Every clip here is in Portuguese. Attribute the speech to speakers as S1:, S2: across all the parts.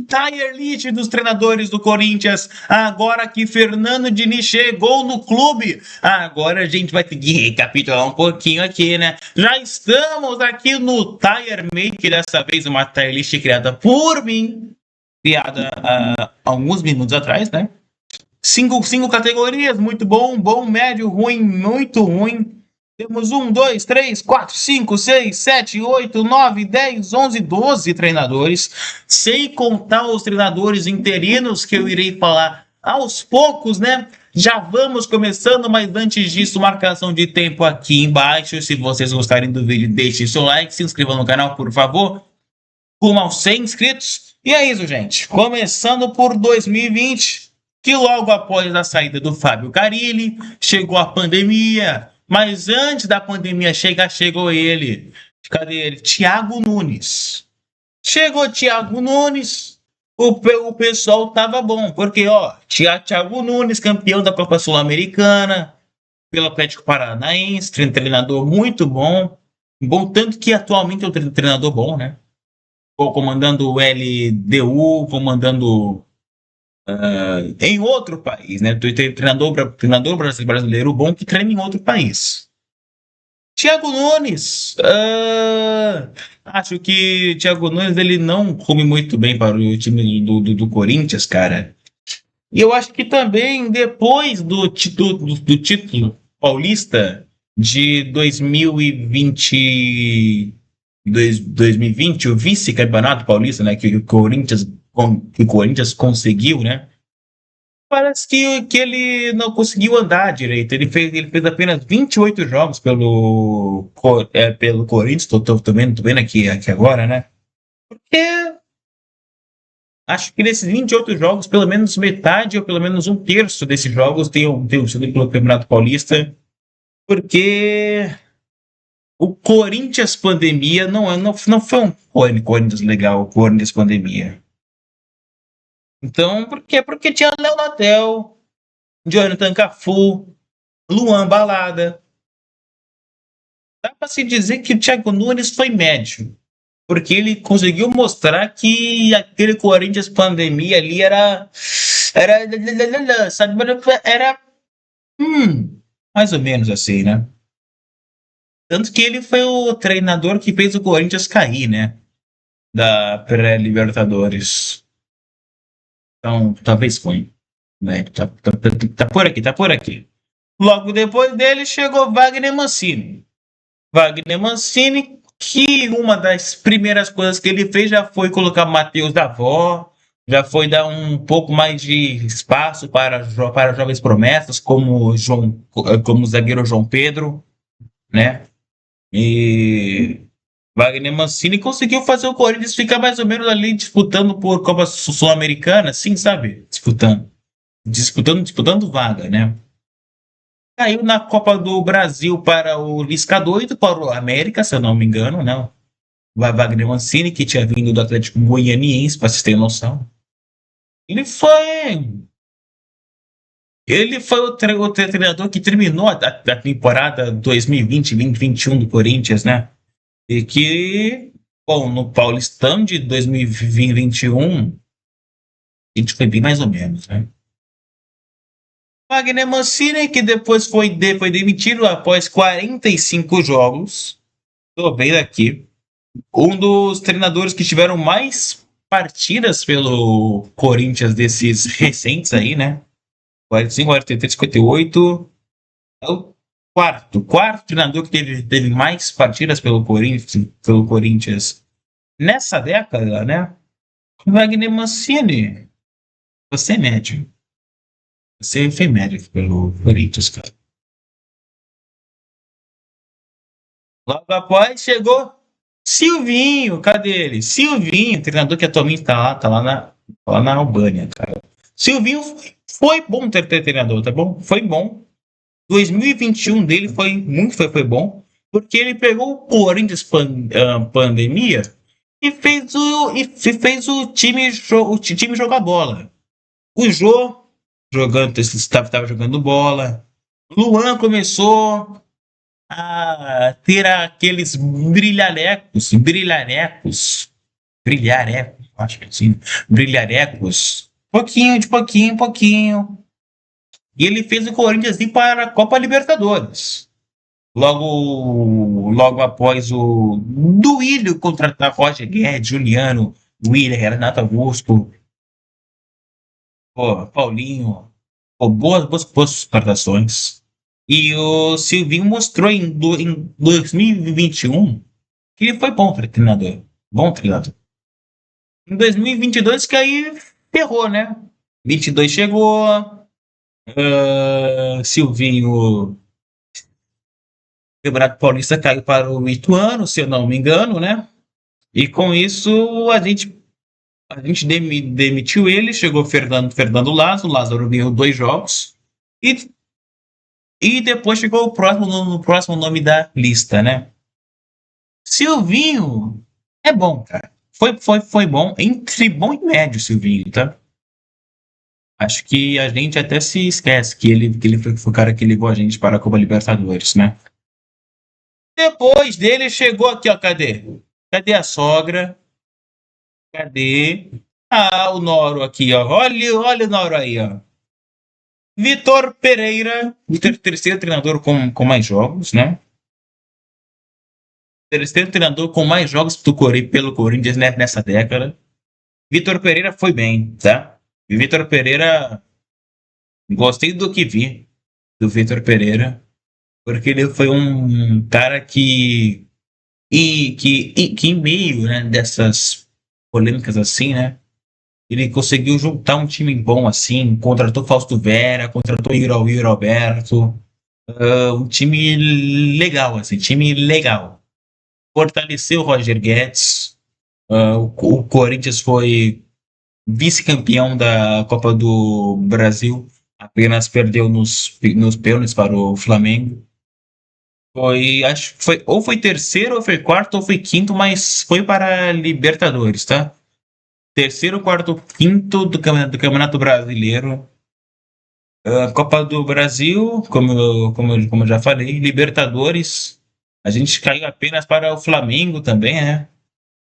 S1: tier list dos treinadores do Corinthians. Agora que Fernando Diniz chegou no clube, agora a gente vai ter que recapitular um pouquinho aqui, né? Já estamos aqui no Tier Make, dessa vez uma tier list criada por mim, criada há alguns minutos atrás, né? Cinco categorias, muito bom, bom, médio, ruim, muito ruim. Temos 1, 2, 3, 4, 5, 6, 7, 8, 9, 10, 11, 12 treinadores, sem contar os treinadores interinos que eu irei falar aos poucos, né? Já vamos começando, mas antes disso, marcação de tempo aqui embaixo. Se vocês gostarem do vídeo, deixe seu like, se inscreva no canal, por favor. Rumo aos 100 inscritos. E é isso, gente. Começando por 2020, que logo após a saída do Fábio Carilli, chegou a pandemia. Mas antes da pandemia chegar, chegou ele. Cadê ele? Thiago Nunes. Chegou Thiago Nunes, o pessoal tava bom, porque Thiago Nunes, campeão da Copa Sul-Americana, pelo Atlético Paranaense, treinador muito bom. Bom, tanto que atualmente é um treinador bom, né? Comandando o LDU, comandando em outro país, né? Treinador brasileiro bom que treina em outro país. Thiago Nunes, acho que Thiago Nunes ele não come muito bem para o time do Corinthians, cara. E eu acho que também depois do título paulista de 2020, o vice-campeonato paulista, né, que o Corinthians conseguiu, né? Parece que ele não conseguiu andar direito. Ele fez apenas 28 jogos pelo Corinthians. Tô vendo aqui agora, né? Porque acho que nesses 28 jogos, pelo menos metade ou pelo menos um terço desses jogos tenham sido pelo Campeonato Paulista. Porque o Corinthians pandemia não foi um Corinthians legal, o Corinthians pandemia. Então, por quê? Porque tinha Léo Natel, Jonathan Cafu, Luan Balada. Dá para se dizer que o Thiago Nunes foi médio, porque ele conseguiu mostrar que aquele Corinthians pandemia ali sabe, era mais ou menos assim, né? Tanto que ele foi o treinador que fez o Corinthians cair, né? Da pré-Libertadores. Então, talvez foi. Né? Tá por aqui. Logo depois dele chegou Wagner Mancini. Wagner Mancini, que uma das primeiras coisas que ele fez já foi colocar Matheus Davó, já foi dar um pouco mais de espaço para jovens promessas, como o zagueiro João Pedro, né? E Wagner Mancini conseguiu fazer o Corinthians ficar mais ou menos ali disputando por Copa Sul-Americana, assim, sabe? Disputando vaga, né? Caiu na Copa do Brasil para o Lisca Doido, para o América, se eu não me engano, né? O Wagner Mancini, que tinha vindo do Atlético Goianiense, para vocês terem noção. Ele foi. Ele foi o treinador que terminou a temporada 2020-2021 do Corinthians, né? E que, bom, no Paulistão de 2021, a gente foi bem mais ou menos, né? Wagner Mancini, que depois foi demitido após 45 jogos. Estou vendo aqui. Um dos treinadores que tiveram mais partidas pelo Corinthians desses recentes aí, né? 45, 43, 58. É o quarto treinador que teve mais partidas pelo Corinthians nessa década, né? Wagner Mancini. Você é médio. Você foi médio pelo Corinthians, cara. Logo após chegou Silvinho. Cadê ele? Silvinho, treinador que atualmente tá lá na Albânia, cara. Silvinho foi bom ter treinador, tá bom? Foi bom. 2021 dele foi bom, porque ele pegou o Corinthians pandemia e fez o time jogar bola. O Jô estava jogando bola. Luan começou a ter aqueles brilharecos, acho que assim, brilharecos, pouquinho, de pouquinho em pouquinho. E ele fez o Corinthians ir para a Copa Libertadores. Logo após o Duílio contratar Roger Guedes, Juliano, Willian, Renato Augusto, pô, Paulinho, pô, boas contratações. E o Silvinho mostrou em 2021 que ele foi bom treinador. Bom treinador. Em 2022 que aí ferrou, né? 22 chegou, Silvinho, Campeonato Paulista caiu para o Ituano, se eu não me engano, né? E com isso a gente demitiu ele, chegou Fernando Lázaro ganhou 2 jogos e, e depois chegou o próximo no próximo nome da lista, né? Silvinho é bom, cara. Foi bom, entre bom e médio, Silvinho, tá? Acho que a gente até se esquece que ele foi o cara que levou a gente para a Copa Libertadores, né? Depois dele chegou aqui, ó, cadê? Cadê a sogra? Cadê? Ah, o Noro aqui, ó. Olha o Noro aí, ó. Vitor Pereira, o terceiro treinador com mais jogos, né? Terceiro treinador com mais jogos pelo Corinthians, né, nessa década. Vitor Pereira foi bem, tá? E Vitor Pereira, gostei do que vi do Vitor Pereira, porque ele foi um cara que em meio, né, dessas polêmicas assim, né? Ele conseguiu juntar um time bom assim, contratou Fausto Vera, contratou Yuri Alberto, um time legal, assim, time legal. Fortaleceu o Roger Guedes, o Corinthians foi vice-campeão da Copa do Brasil, apenas perdeu nos pênaltis para o Flamengo. Acho que foi, ou foi terceiro, ou foi quarto, ou foi quinto, mas foi para a Libertadores, tá? Terceiro, quarto, quinto do Campeonato Brasileiro. Copa do Brasil, como eu já falei, Libertadores. A gente caiu apenas para o Flamengo também, né?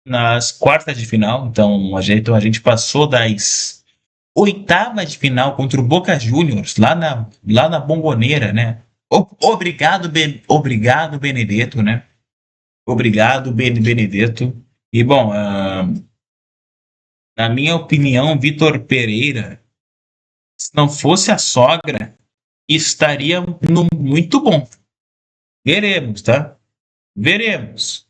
S1: Nas quartas de final. Então a gente passou das oitavas de final contra o Boca Juniors, lá na Bombonera, né? Obrigado, obrigado, Benedetto, né? Obrigado, Benedetto. E, bom, na minha opinião, Vitor Pereira, se não fosse a sogra, estaria no muito bom. Veremos, tá? Veremos.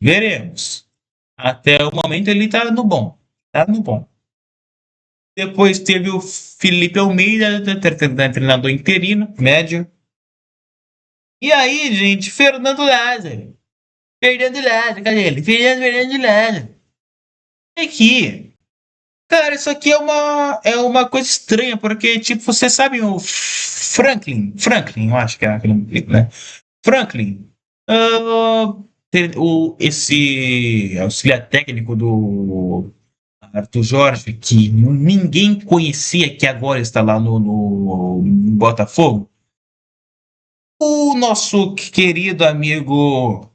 S1: Até o momento ele tá no bom. Tá no bom. Depois teve o Felipe Almeida, treinador interino, médio. E aí, gente, Fernando Lázaro. Fernando Lázaro, cadê ele? Fernando Lázaro. Aqui. Cara, isso aqui é uma coisa estranha, porque, tipo, você sabe o Franklin, eu acho que é aquele nome dele, né? Franklin, ah, esse auxiliar técnico do Arthur Jorge, que ninguém conhecia, que agora está lá no Botafogo. O nosso querido amigo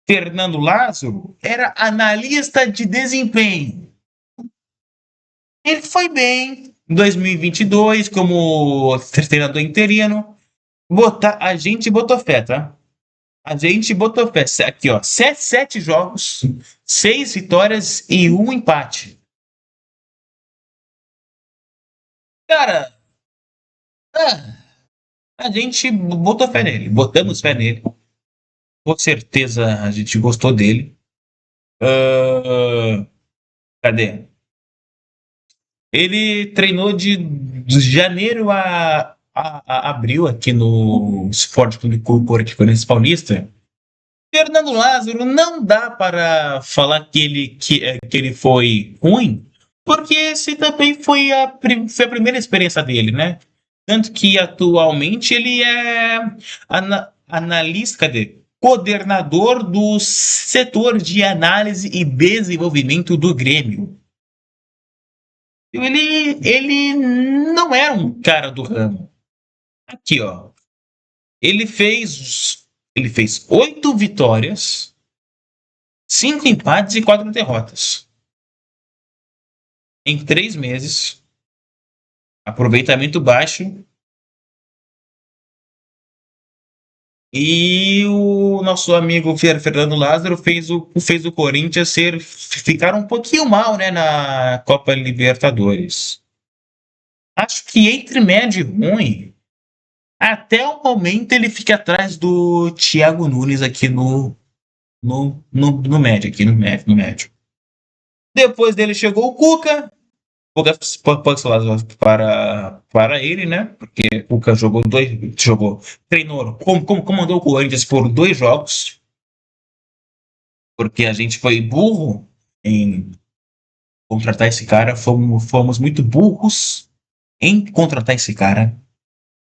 S1: Fernando Lázaro era analista de desempenho. Ele foi bem em 2022 como treinador interino. A gente botou fé, tá? A gente botou fé. Aqui, ó. Sete jogos, 6 vitórias e 1 empate. Cara, ah, a gente botou fé nele. Botamos fé nele. Com certeza a gente gostou dele. Ah, cadê? Ele treinou de janeiro a abril aqui no Esporte Clube Corinthians Paulista. Fernando Lázaro não dá para falar que ele foi ruim, porque esse também foi a primeira experiência dele, né? Tanto que atualmente ele é analista, cadê? Coordenador do setor de análise e desenvolvimento do Grêmio. Ele não era um cara do ramo. Aqui, ó. Ele fez 8 vitórias, 5 empates e 4 derrotas. em 3 meses, aproveitamento baixo, e o nosso amigo Fernando Lázaro fez o Corinthians ficar um pouquinho mal, né, na Copa Libertadores. Acho que entre médio e ruim, até o momento ele fica atrás do Thiago Nunes aqui no médio, aqui no médio. Depois dele chegou o Cuca. Pode falar para ele, né? Porque o Cuca treinou, comandou o Corinthians por 2 jogos, porque a gente foi burro em contratar esse cara, fomos muito burros em contratar esse cara.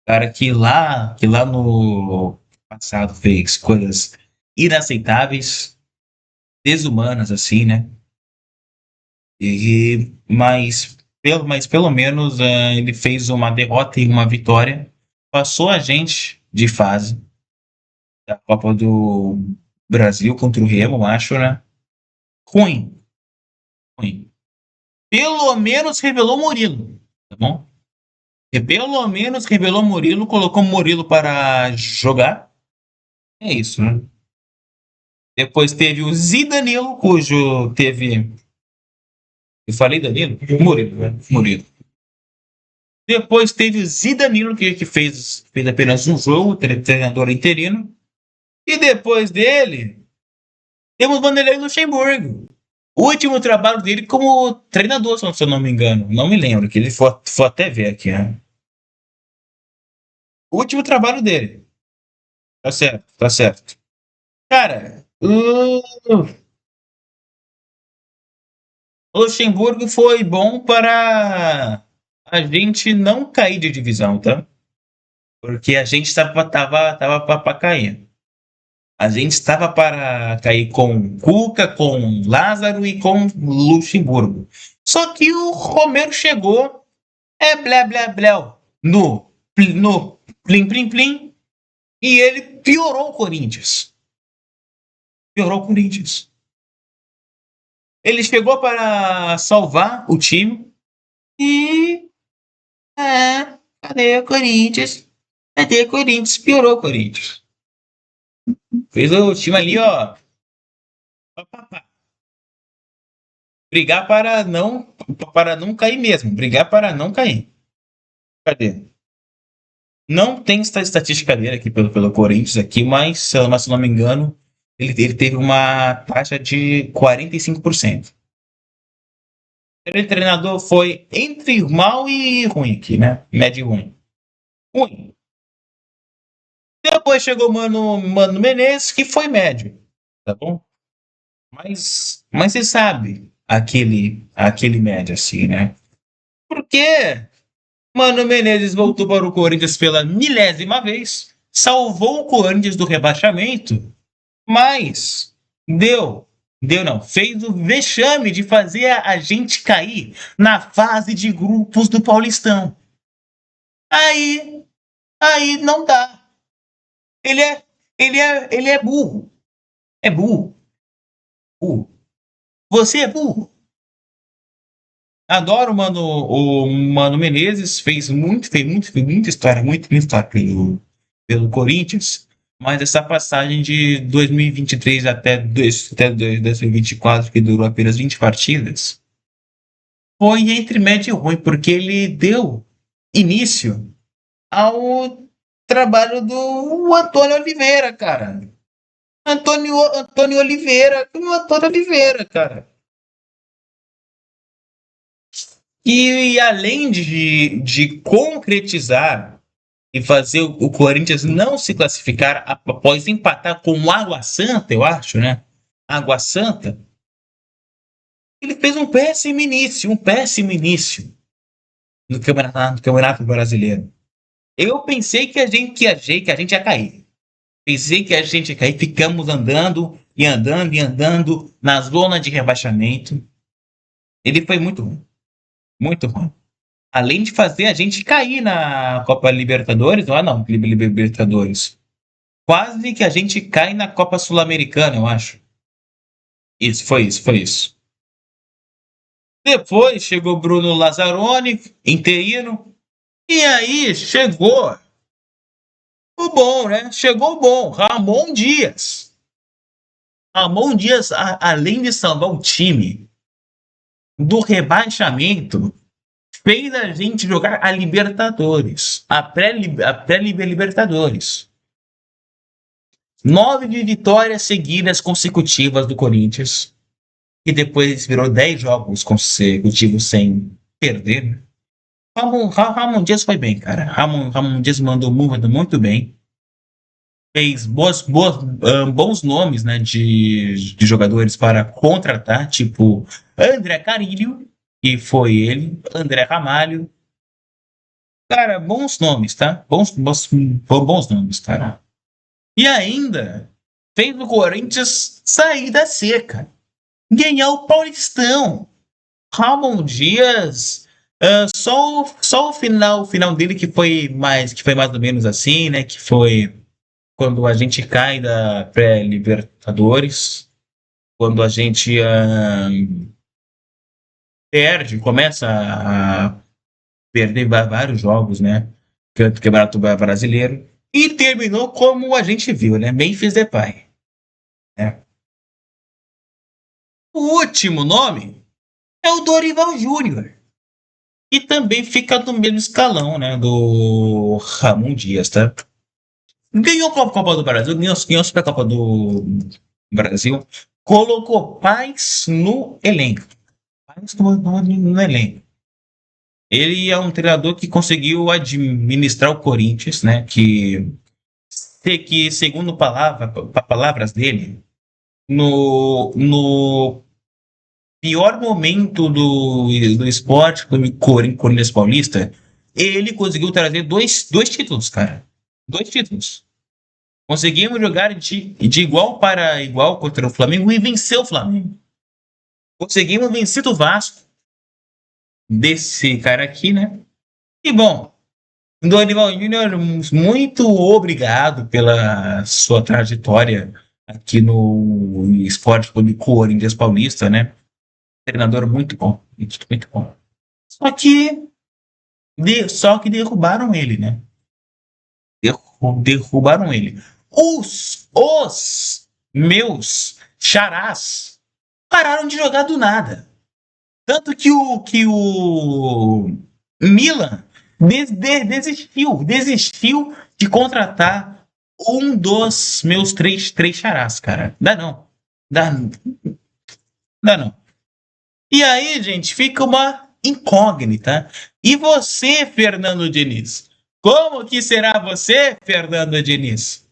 S1: Cara que lá no passado fez coisas inaceitáveis, desumanas, assim, né? Mas pelo menos ele fez uma derrota e uma vitória. Passou a gente de fase da Copa do Brasil contra o Remo, acho, né? Ruim, ruim. Pelo menos revelou Murilo, tá bom? E pelo menos revelou Murilo, colocou Murilo para jogar. É isso, né? Depois teve o Zidanilo, cujo teve. Eu falei Danilo? Murilo, né? Murilo. Depois teve o Zidanilo, que fez apenas um jogo, treinador interino. E depois dele, temos Vanderlei Luxemburgo. O último trabalho dele como treinador, se eu não me engano. Não me lembro, que ele foi até ver aqui, né? O último trabalho dele. Tá certo, tá certo. Cara, o Luxemburgo foi bom para a gente não cair de divisão, tá? Porque a gente tava para cair. A gente estava para cair com Cuca, com Lázaro e com Luxemburgo. Só que o Romero chegou, blé, blé, blé, no plim, plim, plim, e ele piorou o Corinthians. Piorou o Corinthians. Ele chegou para salvar o time e. Cadê o Corinthians? Cadê o Corinthians? Piorou o Corinthians. Fez o time ali, ó. Pá, pá, pá. Brigar para não cair mesmo. Brigar para não cair. Cadê? Não tem estatística dele aqui pelo Corinthians aqui, mas se eu não me engano, ele teve uma taxa de 45%. Ele treinador foi entre mal e ruim aqui, né? Médio e ruim. Ruim. Depois chegou o Mano Menezes, que foi médio, tá bom? Mas você sabe, aquele médio assim, né? Porque Mano Menezes voltou para o Corinthians pela milésima vez, salvou o Corinthians do rebaixamento, mas deu não, fez o vexame de fazer a gente cair na fase de grupos do Paulistão. Aí, aí não dá. Ele é burro. É burro. Burro. Você é burro. Adoro o Mano Menezes, fez muita história, muita história pelo Corinthians, mas essa passagem de 2023 até 2024, que durou apenas 20 partidas, foi entre médio e ruim, porque ele deu início ao trabalho do Antônio Oliveira, cara. Antônio Oliveira, o Antônio Oliveira, cara. E além de concretizar e fazer o Corinthians não se classificar após empatar com o Água Santa, eu acho, né? Água Santa, ele fez um péssimo início no Campeonato Brasileiro. Eu pensei que a gente ia cair. Pensei que a gente ia cair, ficamos andando e andando e andando na zona de rebaixamento. Ele foi muito ruim, muito ruim. Além de fazer a gente cair na Copa Libertadores, não, Libertadores. Quase que a gente cai na Copa Sul-Americana, eu acho. Isso, foi isso, foi isso. Depois chegou Bruno Lazzaroni, interino. E aí chegou o bom, né? Chegou o bom, Ramon Dias. Ramon Dias, além de salvar o time do rebaixamento, fez a gente jogar a Libertadores, a pré-Libertadores. 9 vitórias seguidas consecutivas do Corinthians, e depois virou 10 jogos consecutivos sem perder, né? Ramon Dias foi bem, cara. Ramon Dias mandou muito bem. Fez bons nomes, né, de jogadores para contratar, tipo André Carilho, que foi ele, André Ramalho. Cara, bons nomes, tá? Bons nomes, cara. E ainda fez o Corinthians sair da seca, ganhar o Paulistão. Ramon Dias, só o final dele que foi mais ou menos assim, né? Que foi quando a gente cai da pré-Libertadores, quando a gente perde, começa a perder vários jogos, né? Campeonato Brasileiro. E terminou como a gente viu, né? Memphis Depay, né? O último nome é o Dorival Júnior. E também fica no mesmo escalão, né? Do Ramon Dias, tá? Ganhou a Copa do Brasil, ganhou a Supercopa do Brasil, colocou Paz no elenco. Paz no elenco. Ele é um treinador que conseguiu administrar o Corinthians, né? Que segundo palavras dele, no pior momento do esporte, do Corinthians Paulista, ele conseguiu trazer dois títulos, cara. 2 títulos. Conseguimos jogar de igual para igual contra o Flamengo e vencer o Flamengo. Conseguimos vencer o Vasco desse cara aqui, né? E bom, Dorival Júnior, muito obrigado pela sua trajetória aqui no Esporte Clube Corinthians Paulista, né? Treinador muito bom, muito bom. Só que derrubaram ele, né? Derrubaram ele. Os meus charás pararam de jogar do nada. Tanto que o Milan desistiu de contratar um dos meus três charás, cara. Dá não. Dá não. E aí, gente, fica uma incógnita. E você, Fernando Diniz? Como que será você, Fernando Diniz?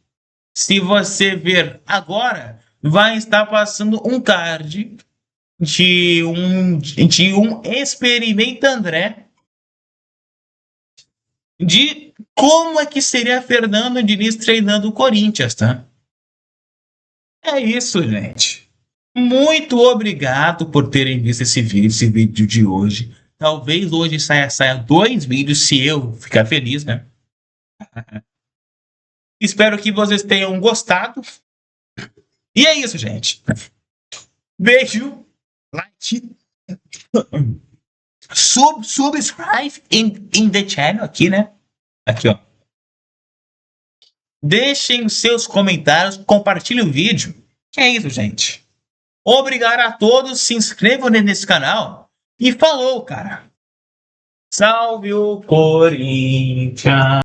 S1: Se você ver agora, vai estar passando um card de um experimento André de como é que seria Fernando Diniz treinando o Corinthians, tá? É isso, gente. Muito obrigado por terem visto esse vídeo de hoje. Talvez hoje saia 2 vídeos, se eu ficar feliz, né? Espero que vocês tenham gostado. E é isso, gente. Beijo, like, subscribe in the channel aqui, né? Aqui, ó. Deixem os seus comentários, compartilhem o vídeo. Que é isso, gente. Obrigado a todos, se inscrevam nesse canal e falou, cara. Salve o Corinthians!